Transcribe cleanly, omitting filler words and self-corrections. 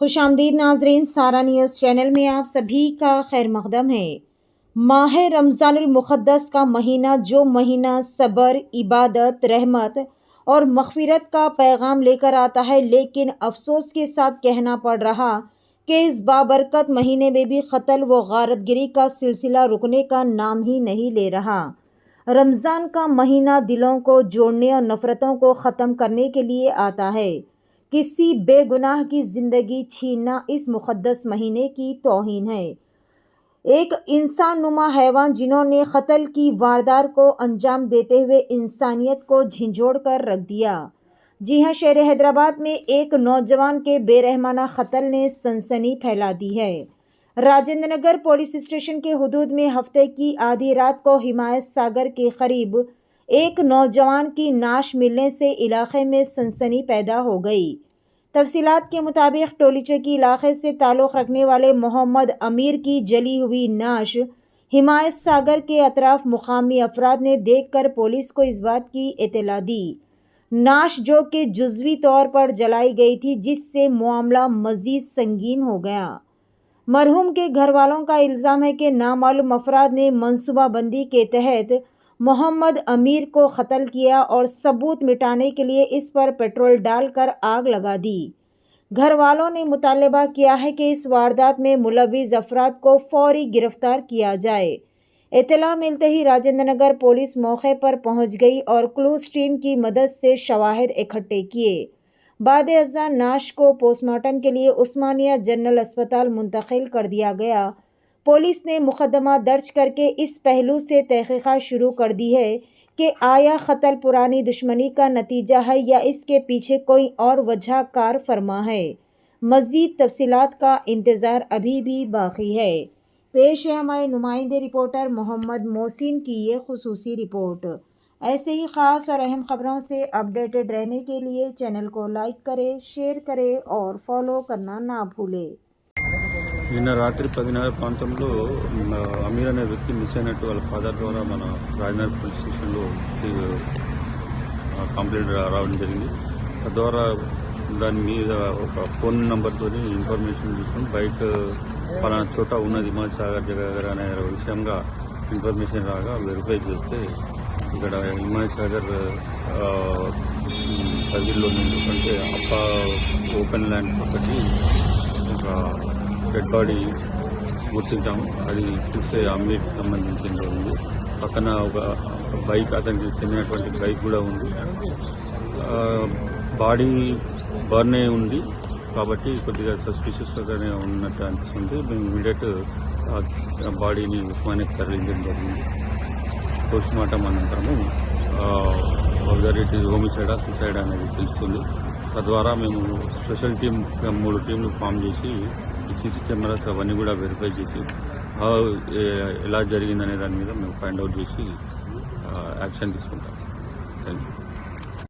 खुशामदीद नाजरीन, सारा news channel में आप सभी का खैर मकदम है। माह रमज़ानुल मुक़द्दस का महीना जो महीना सब्र, इबादत, रहमत और मग़फ़िरत का पैगाम लेकर आता है, लेकिन अफसोस के साथ कहना पड़ रहा कि इस बाबरकत महीने में भी क़त्ल व गारतगिरी का सिलसिला रुकने का नाम ही नहीं ले रहा। रमज़ान का महीना दिलों को जोड़ने और नफ़रतों को ख़त्म करने के लिए आता है। किसी बेगुनाह की ज़िंदगी छीनना इस मुक़द्दस महीने की तौहीन है। एक इंसान नुमा हैवान जिन्होंने क़त्ल की वारदात को अंजाम देते हुए इंसानियत को झिंझोड़ कर रख दिया। जी हाँ, शहर हैदराबाद में एक नौजवान के बेरहमाना क़त्ल ने सनसनी फैला दी है। राजेंद्र नगर पुलिस स्टेशन के हुदूद में हफ्ते की आधी रात को हिमायत सागर के करीब एक नौजवान की नाश मिलने से इलाके में सनसनी पैदा हो गई। तफसीलात के मुताबिक टोलीचकी इलाके से ताल्लुक़ रखने वाले मोहम्मद अमीर की जली हुई नाश हिमायत सागर के अतराफ मुकामी अफराद ने देखकर पुलिस को इस बात की इत्तला दी। नाश जो कि जुज़वी तौर पर जलाई गई थी, जिससे मामला मज़ीद संगीन हो गया। मरहूम के घर वालों का इल्ज़ाम है कि नामालूम अफराद ने मनसूबाबंदी के तहत मोहम्मद अमीर को क़त्ल किया और सबूत मिटाने के लिए इस पर पेट्रोल डालकर आग लगा दी। घर वालों ने मुतालबा किया है कि इस वारदात में मुलव्विस अफराद को फौरी गिरफ्तार किया जाए। इत्तला मिलते ही राजेंद्र नगर पुलिस मौके पर पहुंच गई और क्लूज टीम की मदद से शवाहिद इकट्ठे किए। बाद अज़ां नाश को पोस्टमार्टम के लिए उस्मानिया जनरल अस्पताल मुंतकिल कर दिया गया। पुलिस ने मुकदमा दर्ज करके इस पहलू से तहक़ीक़ात शुरू कर दी है कि आया क़त्ल पुरानी दुश्मनी का नतीजा है या इसके पीछे कोई और वजह कार फरमा है। मज़ीद तफसीलात का इंतज़ार अभी भी बाकी है। पेश है हमारे नुमाइंदे रिपोर्टर मोहम्मद मोहसिन की ये खुसूसी रिपोर्ट। ऐसे ही ख़ास और अहम ख़बरों से अपडेटेड रहने के लिए चैनल को लाइक करें, शेयर करें और फॉलो करना ना भूलें। నిన్న రాత్రి 10:30 ప్రాంతంలో అమీర్ అనే వ్యక్తి మిస్ అయినట్టు వాళ్ళ ఫాదర్ ద్వారా మన రాజనగర్ పోలీస్ స్టేషన్లో కంప్లైంట్ రావడం జరిగింది. తద్వారా దాని మీద ఒక ఫోన్ నెంబర్తో ఇన్ఫర్మేషన్ తీసుకుని బైక్ పలానా చోట ఉన్నది హిమాయత్ సాగర్ దగ్గర అనే విషయంగా ఇన్ఫర్మేషన్ రాగా వెరిఫై చేస్తే ఇక్కడ హిమాయత్ సాగర్ పరిధిలో అంటే అప్ప ఓపెన్ ల్యాండ్ ఒకటి ఒక డెడ్ బాడీ గుర్తించాము. అది చూస్తే అమీర్కి సంబంధించింది ఉంది. పక్కన ఒక బైక్, అతనికి చెందినటువంటి బైక్ కూడా ఉంది. బాడీ బర్న్ అయి ఉంది కాబట్టి కొద్దిగా సస్పిషియస్గానే ఉన్నట్టు అనిపిస్తుంది. మేము ఇమీడియట్ బాడీని ఉస్మానియాకి తరలించడం జరిగింది. పోస్ట్మార్టం అనంతరము వెదర్ ఇట్ ఈజ్ హోమిసైడా సూసైడ్ అనేది తెలుస్తుంది. తద్వారా మేము స్పెషల్ టీం 3 టీంలు ఫామ్ చేసి సీసీ కెమెరాస్ అవన్నీ కూడా వెరిఫై చేసి ఎలా జరిగిందనే దాని మీద మేము ఫైండ్ అవుట్ చేసి యాక్షన్ తీసుకుంటాం. Thank you.